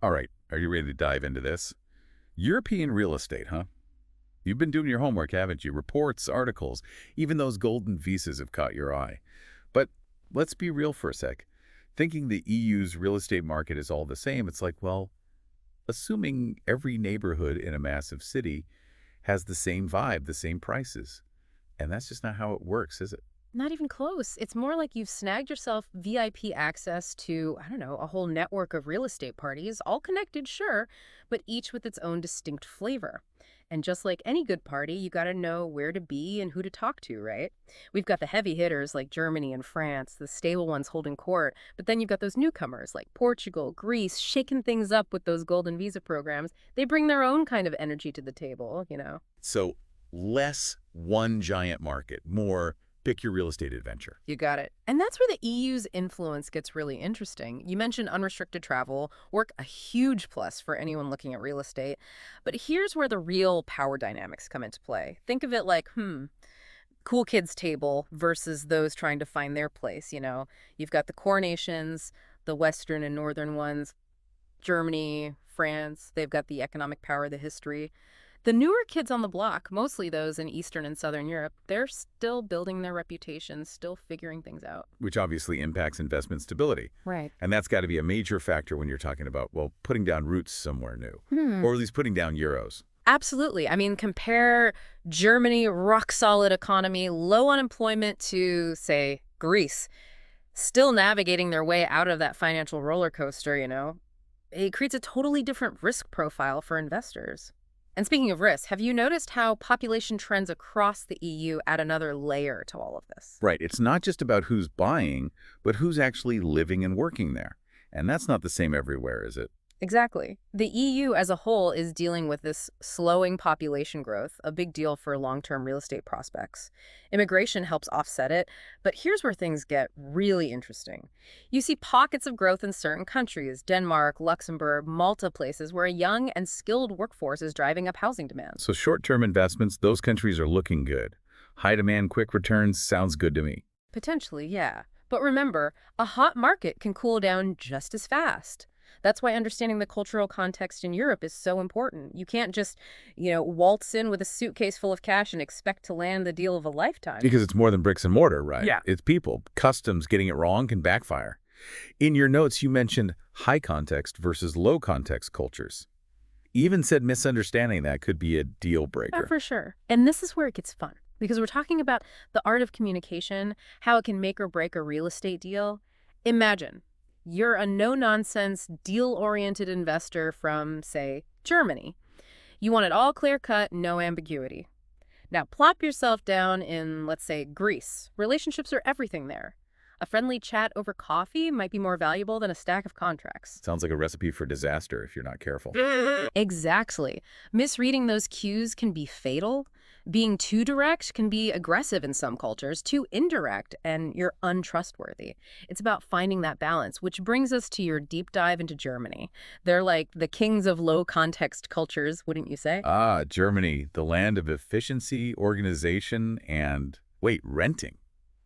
All right, are you ready to dive into this? European real estate, huh? You've been doing your homework, haven't you? Reports, articles, even those golden visas have caught your eye. But let's be real for a sec. Thinking the EU's real estate market is all the same, it's like, well, assuming every neighborhood in a massive city has the same vibe, the same prices. And that's just not how it works, is it? Not even close. It's more like you've snagged yourself VIP access to, I don't know, a whole network of real estate parties, all connected, sure, but each with its own distinct flavor. And just like any good party, you got to know where to be and who to talk to, right? We've got the heavy hitters like Germany and France, the stable ones holding court, but then you've got those newcomers like Portugal, Greece, shaking things up with those golden visa programs. They bring their own kind of energy to the table. So less one giant market, more pick your real estate adventure. You got it. And that's where the EU's influence gets really interesting. You mentioned unrestricted travel, work a huge plus for anyone looking at real estate. But here's where the real power dynamics come into play. Think of it like, cool kids table versus those trying to find their place. You've got the core nations, the Western and Northern ones, Germany, France, they've got the economic power, the history. The newer kids on the block, mostly those in Eastern and Southern Europe, they're still building their reputations, still figuring things out. Which obviously impacts investment stability. Right. And that's got to be a major factor when you're talking about, well, putting down roots somewhere new, or at least putting down euros. Absolutely. I mean, compare Germany, rock solid economy, low unemployment to, say, Greece, still navigating their way out of that financial roller coaster. It creates a totally different risk profile for investors. And speaking of risk, have you noticed how population trends across the EU add another layer to all of this? Right. It's not just about who's buying, but who's actually living and working there. And that's not the same everywhere, is it? Exactly. The EU as a whole is dealing with this slowing population growth, a big deal for long-term real estate prospects. Immigration helps offset it, but here's where things get really interesting. You see pockets of growth in certain countries, Denmark, Luxembourg, Malta, places where a young and skilled workforce is driving up housing demand. So short-term investments, those countries are looking good. High demand, quick returns, sounds good to me. Potentially, yeah. But remember, a hot market can cool down just as fast. That's why understanding the cultural context in Europe is so important. You can't just waltz in with a suitcase full of cash and expect to land the deal of a lifetime. Because it's more than bricks and mortar, right? Yeah. It's people. Customs, getting it wrong can backfire. In your notes, you mentioned high context versus low context cultures. Even said misunderstanding that could be a deal Yeah, breaker. for sure. And this is where it gets fun, because we're talking about the art of communication, how it can make or break a real estate deal. Imagine you're a no-nonsense, deal-oriented investor from, say, Germany. You want it all clear-cut, no ambiguity. Now, plop yourself down in, let's say, Greece. Relationships are everything there. A friendly chat over coffee might be more valuable than a stack of contracts. Sounds like a recipe for disaster if you're not careful. Exactly. Misreading those cues can be fatal. Being too direct can be aggressive in some cultures, too indirect, and you're untrustworthy. It's about finding that balance, which brings us to your deep dive into Germany. They're like the kings of low-context cultures, wouldn't you say? Ah, Germany, the land of efficiency, organization, and, wait, renting.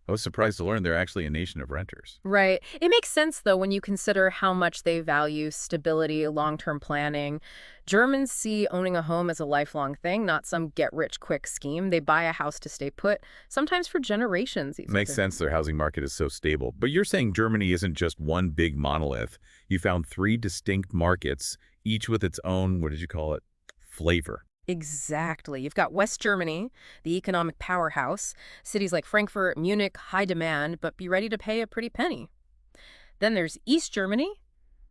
I was surprised to learn they're actually a nation of renters. Right. It makes sense, though, when you consider how much they value stability, long-term planning. Germans see owning a home as a lifelong thing, not some get-rich-quick scheme. They buy a house to stay put, sometimes for generations even. Makes sense their housing market is so stable. But you're saying Germany isn't just one big monolith. You found three distinct markets, each with its own, what did you call it, flavor. Exactly. You've got West Germany, the economic powerhouse. Cities like Frankfurt, Munich, high demand, but be ready to pay a pretty penny. Then there's East Germany,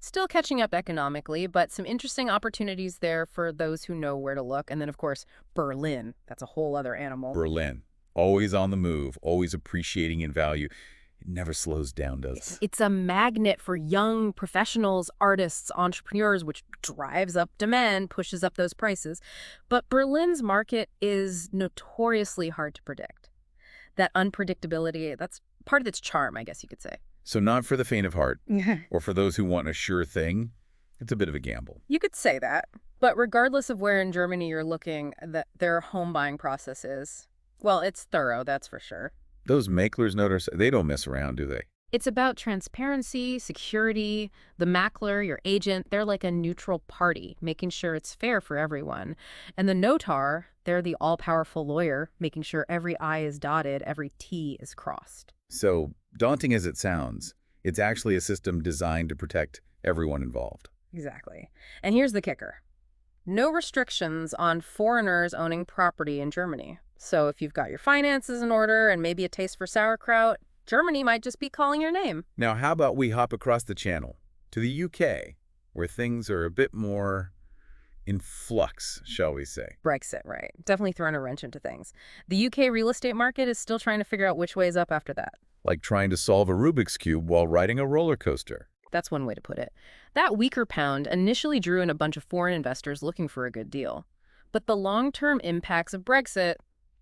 still catching up economically, but some interesting opportunities there for those who know where to look. And then, of course, Berlin. That's a whole other animal. Berlin, always on the move, always appreciating in value. It never slows down, does it? It's a magnet for young professionals, artists, entrepreneurs, which drives up demand, pushes up those prices. But Berlin's market is notoriously hard to predict. That unpredictability, that's part of its charm, I guess you could say. So not for the faint of heart, Yeah. or for those who want a sure thing. It's a bit of a gamble. You could say that. But regardless of where in Germany you're looking, their home buying process is, well, it's thorough, that's for sure. Those maklers notice they don't mess around, do they? It's about transparency, security. The macler, your agent, they're like a neutral party, making sure it's fair for everyone. And the notar, they're the all-powerful lawyer, making sure every I is dotted, every T is crossed. So, daunting as it sounds, it's actually a system designed to protect everyone involved. Exactly. And here's the kicker. No restrictions on foreigners owning property in Germany. So if you've got your finances in order and maybe a taste for sauerkraut, Germany might just be calling your name. Now, how about we hop across the channel to the UK, where things are a bit more in flux, shall we say? Brexit, right. Definitely throwing a wrench into things. The UK real estate market is still trying to figure out which way is up after that. Like trying to solve a Rubik's Cube while riding a roller coaster. That's one way to put it. That weaker pound initially drew in a bunch of foreign investors looking for a good deal. But the long-term impacts of Brexit,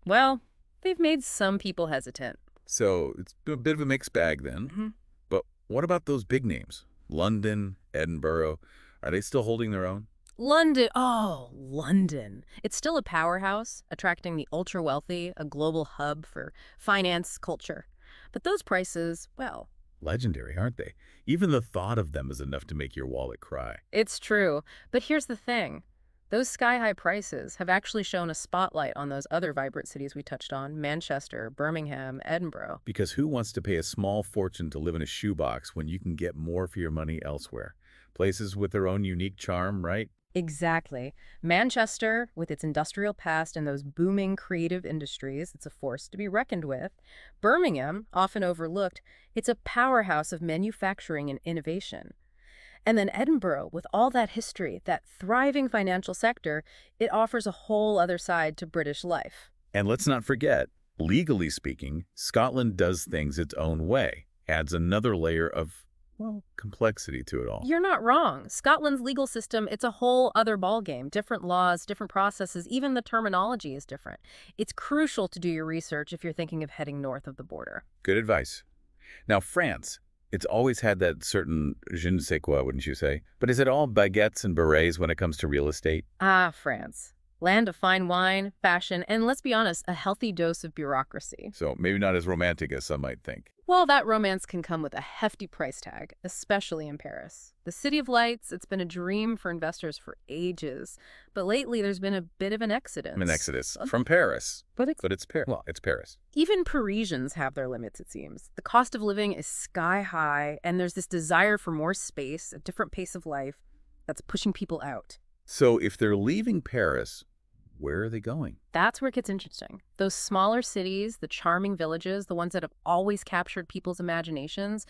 well, they've made some people hesitant. So it's a bit of a mixed bag then. But what about those big names? London, Edinburgh, are they still holding their own? London, oh, London. It's still a powerhouse, attracting the ultra-wealthy, a global hub for finance, culture. But those prices, well, Legendary, aren't they? Even the thought of them is enough to make your wallet cry. it's true. But here's the thing. Those sky-high prices have actually shown a spotlight on those other vibrant cities we touched on, Manchester, Birmingham, Edinburgh. Because who wants to pay a small fortune to live in a shoebox when you can get more for your money elsewhere? Places with their own unique charm, right? Exactly. Manchester, with its industrial past and those booming creative industries, it's a force to be reckoned with. Birmingham, often overlooked, it's a powerhouse of manufacturing and innovation. And then Edinburgh, with all that history, that thriving financial sector, it offers a whole other side to British life. And let's not forget, legally speaking, Scotland does things its own way, adds another layer of, well, complexity to it all. You're not wrong. Scotland's legal system, it's a whole other ballgame. Different laws, different processes, even the terminology is different. It's crucial to do your research if you're thinking of heading north of the border. Good advice. Now, France, it's always had that certain je ne sais quoi, wouldn't you say? But is it all baguettes and berets when it comes to real estate? Ah, France. Land of fine wine, fashion, and let's be honest, a healthy dose of bureaucracy. So maybe not as romantic as some might think. Well, that romance can come with a hefty price tag, especially in Paris. The City of Lights, it's been a dream for investors for ages. But lately, there's been a bit of an exodus. An exodus from Paris. But But it's Paris. Well, it's Paris. even Parisians have their limits, it seems. The cost of living is sky high, and there's this desire for more space, a different pace of life, that's pushing people out. So if they're leaving Paris, where are they going? That's where it gets interesting. Those smaller cities, the charming villages, the ones that have always captured people's imaginations,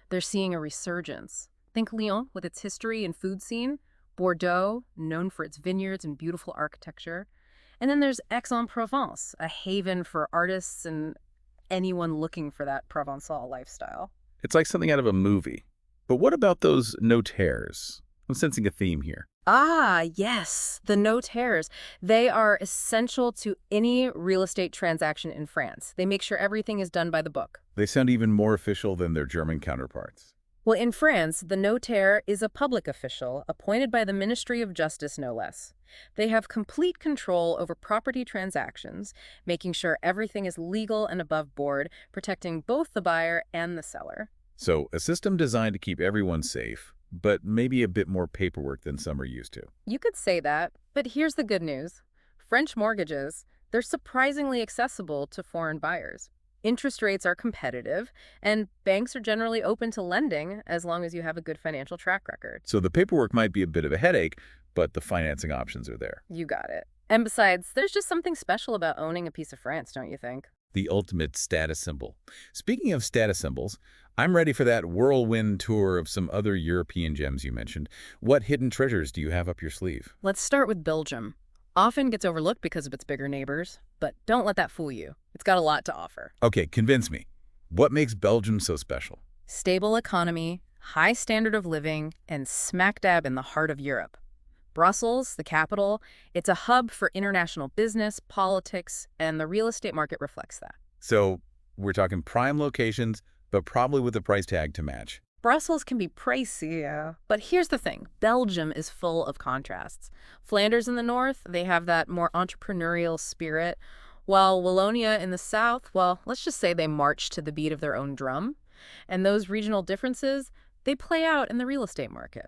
they're seeing a resurgence. Think Lyon with its history and food scene, Bordeaux, known for its vineyards and beautiful architecture. And then there's Aix-en-Provence, a haven for artists and anyone looking for that Provençal lifestyle. It's like something out of a movie. But what about those notaires? I'm sensing a theme here. Ah, yes, the notaires. They are essential to any real estate transaction in France. They make sure everything is done by the book. They sound even more official than their German counterparts. Well, in France, the notaire is a public official appointed by the Ministry of Justice, no less. They have complete control over property transactions, making sure everything is legal and above board, protecting both the buyer and the seller. So a system designed to keep everyone safe, but maybe a bit more paperwork than some are used to. You could say that, but here's the good news. French mortgages, they're surprisingly accessible to foreign buyers. Interest rates are competitive, and banks are generally open to lending as long as you have a good financial track record. So the paperwork might be a bit of a headache, but the financing options are there. You got it. And besides, there's just something special about owning a piece of France, don't you think? The ultimate status symbol. Speaking of status symbols, I'm ready for that whirlwind tour of some other European gems you mentioned. What hidden treasures do you have up your sleeve? Let's start with Belgium. Often gets overlooked because of its bigger neighbors, but don't let that fool you. It's got a lot to offer. Okay, convince me. What makes Belgium so special? Stable economy, high standard of living, and smack dab in the heart of Europe. Brussels, the capital, it's a hub for international business, politics, and the real estate market reflects that. So we're talking prime locations, but probably with a price tag to match. Brussels can be pricey, yeah. But here's the thing. Belgium is full of contrasts. Flanders in the north, they have that more entrepreneurial spirit, while Wallonia in the south, well, let's just say they march to the beat of their own drum. And those regional differences, they play out in the real estate market.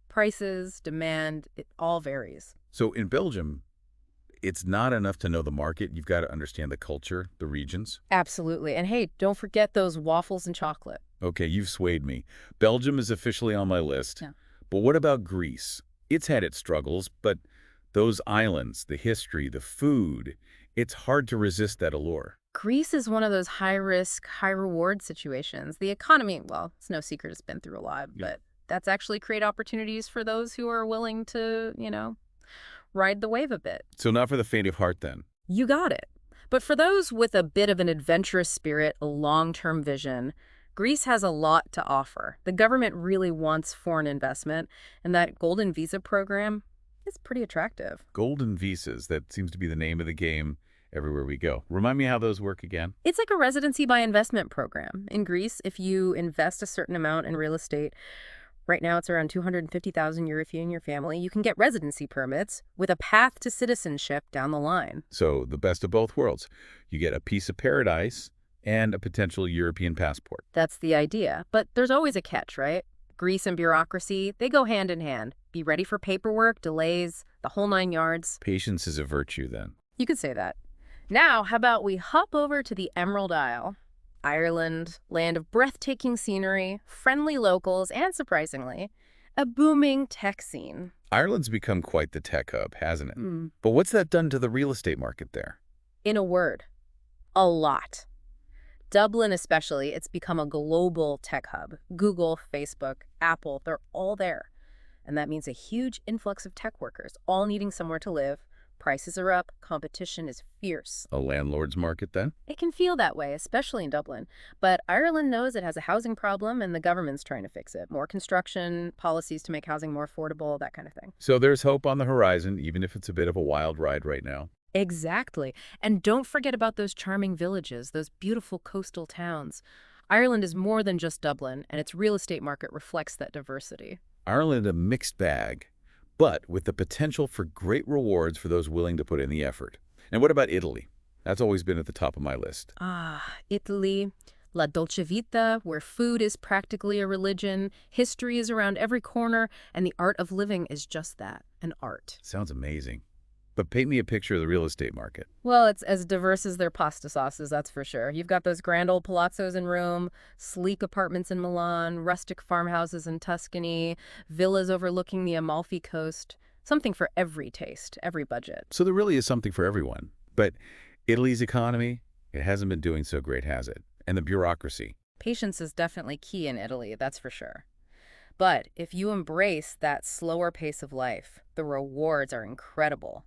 Prices, demand, it all varies. So in Belgium, it's not enough to know the market. You've got to understand the culture, the regions. Absolutely. And hey, don't forget those waffles and chocolate. Okay, you've swayed me. Belgium is officially on my list. Yeah. But what about Greece? It's had its struggles, but those islands, the history, the food, it's hard to resist that allure. Greece is one of those high-risk, high-reward situations. The economy, well, it's no secret it's been through a lot, Yeah. but that's actually create opportunities for those who are willing to, ride the wave a bit. So not for the faint of heart then. You got it. But for those with a bit of an adventurous spirit, a long-term vision, Greece has a lot to offer. The government really wants foreign investment, and that Golden Visa program is pretty attractive. Golden visas, that seems to be the name of the game everywhere we go. Remind me how those work again. It's like a residency by investment program. In Greece, if you invest a certain amount in real estate, right now it's around 250,000 euro if you and your family, you can get residency permits with a path to citizenship down the line. So the best of both worlds. You get a piece of paradise and a potential European passport. That's the idea. But there's always a catch, right? Greece and bureaucracy, they go hand in hand. Be ready for paperwork, delays, the whole nine yards. Patience is a virtue then. You could say that. Now, how about we hop over to the Emerald Isle? Ireland, land of breathtaking scenery, friendly locals, and surprisingly, a booming tech scene. Ireland's become quite the tech hub, hasn't it? Mm. But what's that done to the real estate market there? In a word, a lot. Dublin especially, it's become a global tech hub. Google, Facebook, Apple, they're all there. And that means a huge influx of tech workers, all needing somewhere to live. Prices are up, competition is fierce. A landlord's market then? It can feel that way, especially in Dublin. But Ireland knows it has a housing problem and the government's trying to fix it. More construction, policies to make housing more affordable, that kind of thing. So there's hope on the horizon, even if it's a bit of a wild ride right now. Exactly. And don't forget about those charming villages, those beautiful coastal towns. Ireland is more than just Dublin, and its real estate market reflects that diversity. Ireland, a mixed bag, but with the potential for great rewards for those willing to put in the effort. And what about Italy? That's always been at the top of my list. Italy, La Dolce Vita, where food is practically a religion, history is around every corner, and the art of living is just that, an art. Sounds amazing. But paint me a picture of the real estate market. Well, it's as diverse as their pasta sauces, that's for sure. You've got those grand old palazzos in Rome, sleek apartments in Milan, rustic farmhouses in Tuscany, villas overlooking the Amalfi Coast. Something for every taste, every budget. So there really is something for everyone. But Italy's economy, it hasn't been doing so great, has it? And the bureaucracy. Patience is definitely key in Italy, that's for sure. But if you embrace that slower pace of life, the rewards are incredible.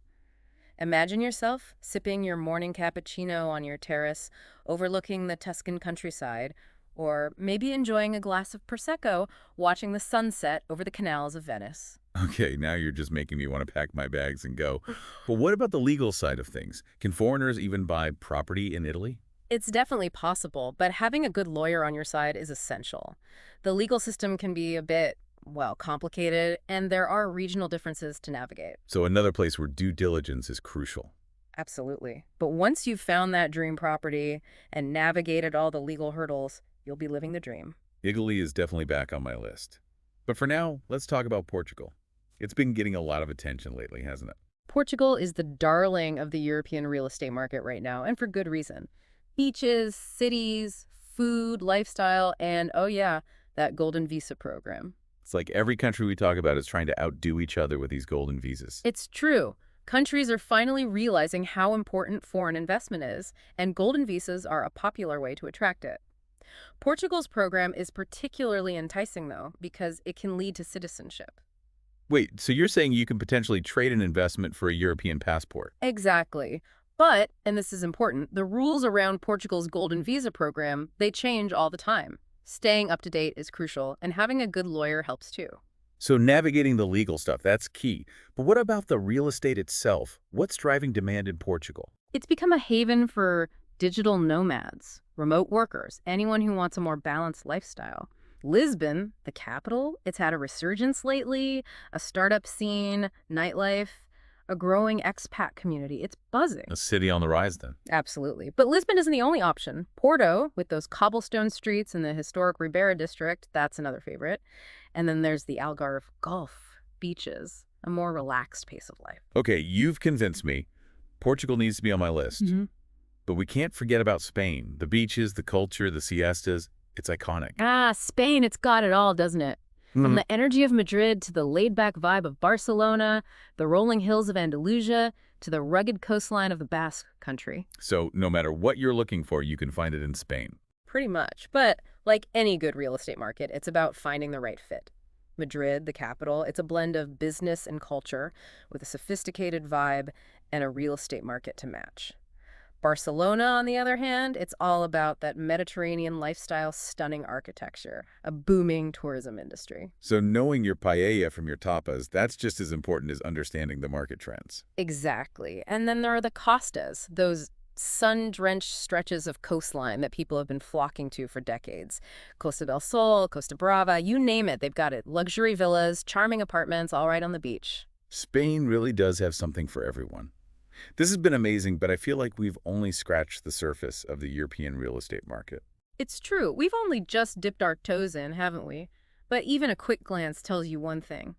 Imagine yourself sipping your morning cappuccino on your terrace, overlooking the Tuscan countryside, or maybe enjoying a glass of Prosecco, watching the sunset over the canals of Venice. Okay, now you're just making me want to pack my bags and go. But what about the legal side of things? Can foreigners even buy property in Italy? It's definitely possible, but having a good lawyer on your side is essential. The legal system can be a bit, well, complicated, and there are regional differences to navigate. So another place where due diligence is crucial. Absolutely. But once you've found that dream property and navigated all the legal hurdles, you'll be living the dream. Italy is definitely back on my list. But for now, let's talk about Portugal. It's been getting a lot of attention lately, hasn't it? Portugal is the darling of the European real estate market right now, and for good reason. Beaches, cities, food, lifestyle, and oh yeah, that golden visa program. It's like every country we talk about is trying to outdo each other with these golden visas. It's true. Countries are finally realizing how important foreign investment is, and golden visas are a popular way to attract it. Portugal's program is particularly enticing, though, because it can lead to citizenship. Wait, so you're saying you can potentially trade an investment for a European passport? Exactly. But, and this is important, the rules around Portugal's golden visa program, they change all the time. Staying up to date is crucial, and having a good lawyer helps too. So navigating the legal stuff, that's key. But what about the real estate itself? What's driving demand in Portugal? It's become a haven for digital nomads, remote workers, anyone who wants a more balanced lifestyle. Lisbon, the capital, it's had a resurgence lately, a startup scene, nightlife. a growing expat community. It's buzzing. A city on the rise, then. Absolutely. But Lisbon isn't the only option. Porto, with those cobblestone streets in the historic Ribeira district, that's another favorite. And then there's the Algarve Gulf beaches, a more relaxed pace of life. Okay, you've convinced me. Portugal needs to be on my list. But we can't forget about Spain. The beaches, the culture, the siestas. It's iconic. Ah, Spain, it's got it all, doesn't it? From the energy of Madrid to the laid-back vibe of Barcelona, the rolling hills of Andalusia, to the rugged coastline of the Basque Country. So no matter what you're looking for, you can find it in Spain. Pretty much. But like any good real estate market, it's about finding the right fit. Madrid, the capital, it's a blend of business and culture with a sophisticated vibe and a real estate market to match. Barcelona, on the other hand, it's all about that Mediterranean lifestyle, stunning architecture, a booming tourism industry. So knowing your paella from your tapas, that's just as important as understanding the market trends. Exactly. And then there are the costas, those sun-drenched stretches of coastline that people have been flocking to for decades. Costa del Sol, Costa Brava, you name it, they've got it. Luxury villas, charming apartments, all right on the beach. Spain really does have something for everyone. This has been amazing, but I feel like we've only scratched the surface of the European real estate market. It's true. We've only just dipped our toes in, haven't we? But even a quick glance tells you one thing.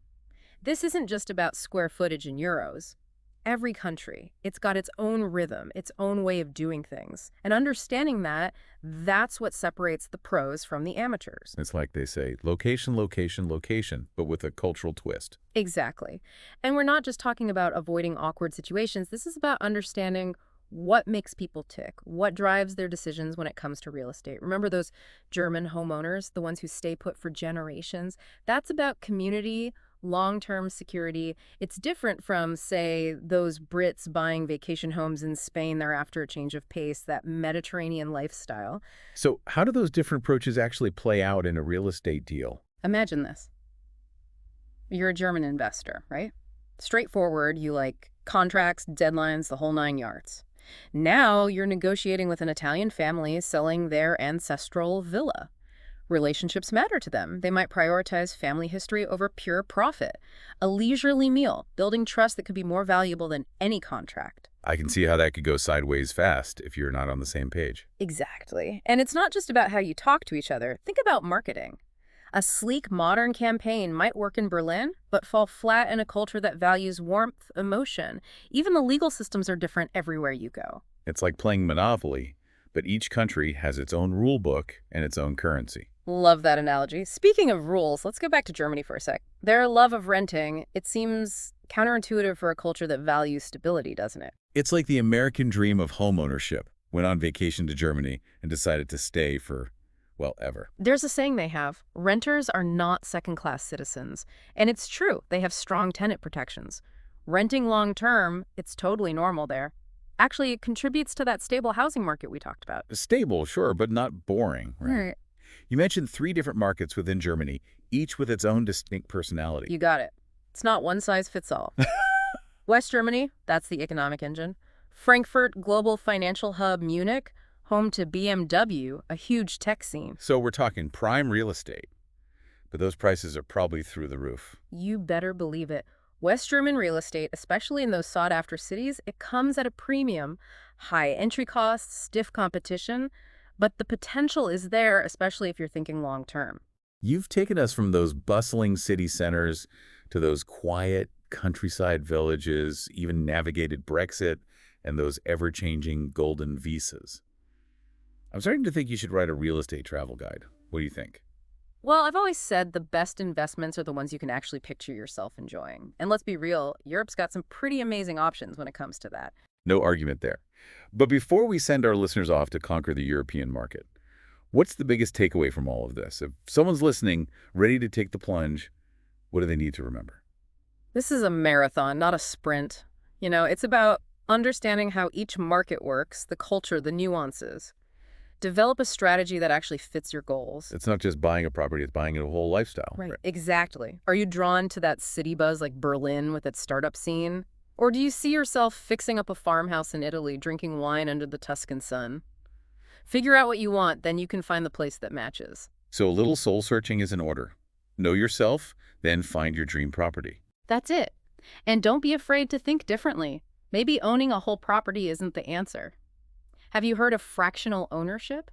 This isn't just about square footage in euros. Every country, it's got its own rhythm, its own way of doing things. And understanding that, that's what separates the pros from the amateurs. It's like they say, location, location, location, but with a cultural twist. Exactly. And we're not just talking about avoiding awkward situations. This is about understanding what makes people tick, what drives their decisions when it comes to real estate. Remember those German homeowners, the ones who stay put for generations? That's about community, long-term security. It's different from, say, those Brits buying vacation homes in Spain thereafter a change of pace, that Mediterranean lifestyle. So how do those different approaches actually play out in a real estate deal? Imagine this. You're a German investor, right? Straightforward, you like contracts, deadlines, the whole 9 yards. Now you're negotiating with an Italian family selling their ancestral villa. Relationships matter to them. They might prioritize family history over pure profit. A leisurely meal, building trust that could be more valuable than any contract. I can see how that could go sideways fast if you're not on the same page. Exactly. And it's not just about how you talk to each other. Think about marketing. A sleek, modern campaign might work in Berlin, but fall flat in a culture that values warmth, emotion. Even the legal systems are different everywhere you go. It's like playing Monopoly, but each country has its own rule book and its own currency. Love that analogy. Speaking of rules, let's go back to Germany for a sec. Their love of renting, it seems counterintuitive for a culture that values stability, doesn't it? It's like the American dream of homeownership. Went on vacation to Germany and decided to stay for, well, ever. There's a saying they have, renters are not second-class citizens. And it's true, they have strong tenant protections. Renting long-term, it's totally normal there. Actually, it contributes to that stable housing market we talked about. Stable, sure, but not boring, right? You mentioned 3 different markets within Germany, each with its own distinct personality. You got it. It's not one size fits all. West Germany, that's the economic engine. Frankfurt, global financial hub. Munich, home to BMW, a huge tech scene. So we're talking prime real estate, but those prices are probably through the roof. You better believe it. West German real estate, especially in those sought-after cities, it comes at a premium. High entry costs, stiff competition, but the potential is there, especially if you're thinking long-term. You've taken us from those bustling city centers to those quiet countryside villages, even navigated Brexit and those ever-changing golden visas. I'm starting to think you should write a real estate travel guide. What do you think? Well, I've always said the best investments are the ones you can actually picture yourself enjoying. And let's be real, Europe's got some pretty amazing options when it comes to that. No argument there. But before we send our listeners off to conquer the European market, what's the biggest takeaway from all of this? If someone's listening, ready to take the plunge, what do they need to remember? This is a marathon, not a sprint. You know, it's about understanding how each market works, the culture, the nuances. Develop a strategy that actually fits your goals. It's not just buying a property, it's buying a whole lifestyle. Right, exactly. Are you drawn to that city buzz like Berlin with its startup scene? Or do you see yourself fixing up a farmhouse in Italy, drinking wine under the Tuscan sun? Figure out what you want, then you can find the place that matches. So a little soul searching is in order. Know yourself, then find your dream property. That's it. And don't be afraid to think differently. Maybe owning a whole property isn't the answer. Have you heard of fractional ownership?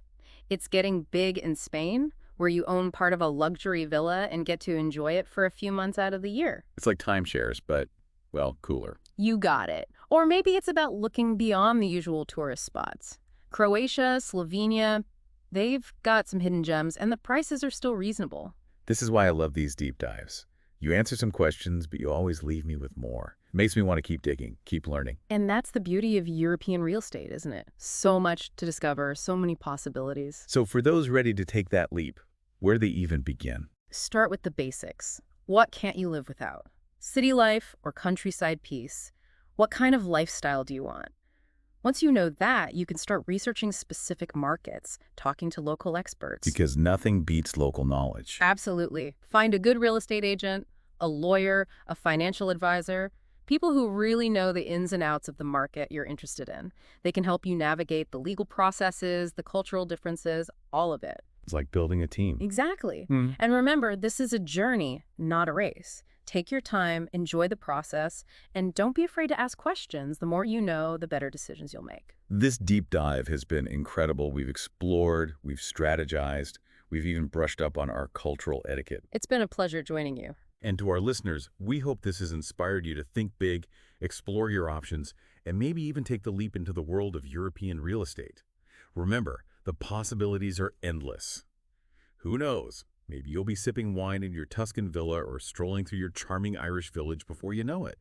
It's getting big in Spain, where you own part of a luxury villa and get to enjoy it for a few months out of the year. It's like timeshares, but, well, cooler. You got it. Or maybe it's about looking beyond the usual tourist spots. Croatia, Slovenia, they've got some hidden gems, and the prices are still reasonable. This is why I love these deep dives. You answer some questions, but you always leave me with more. Makes me want to keep digging, keep learning. And that's the beauty of European real estate, isn't it? So much to discover, so many possibilities. So for those ready to take that leap, where do they even begin? Start with the basics. What can't you live without? City life or countryside peace? What kind of lifestyle do you want? Once you know that, you can start researching specific markets, talking to local experts. Because nothing beats local knowledge. Absolutely. Find a good real estate agent, a lawyer, a financial advisor, people who really know the ins and outs of the market you're interested in. They can help you navigate the legal processes, the cultural differences, all of it. It's like building a team. Exactly. And remember, this is a journey, not a race. Take your time, enjoy the process, and don't be afraid to ask questions. The more you know, the better decisions you'll make. This deep dive has been incredible. We've explored, we've strategized, we've even brushed up on our cultural etiquette. It's been a pleasure joining you. And to our listeners, we hope this has inspired you to think big, explore your options, and maybe even take the leap into the world of European real estate. Remember, the possibilities are endless. Who knows? Maybe you'll be sipping wine in your Tuscan villa or strolling through your charming Irish village before you know it.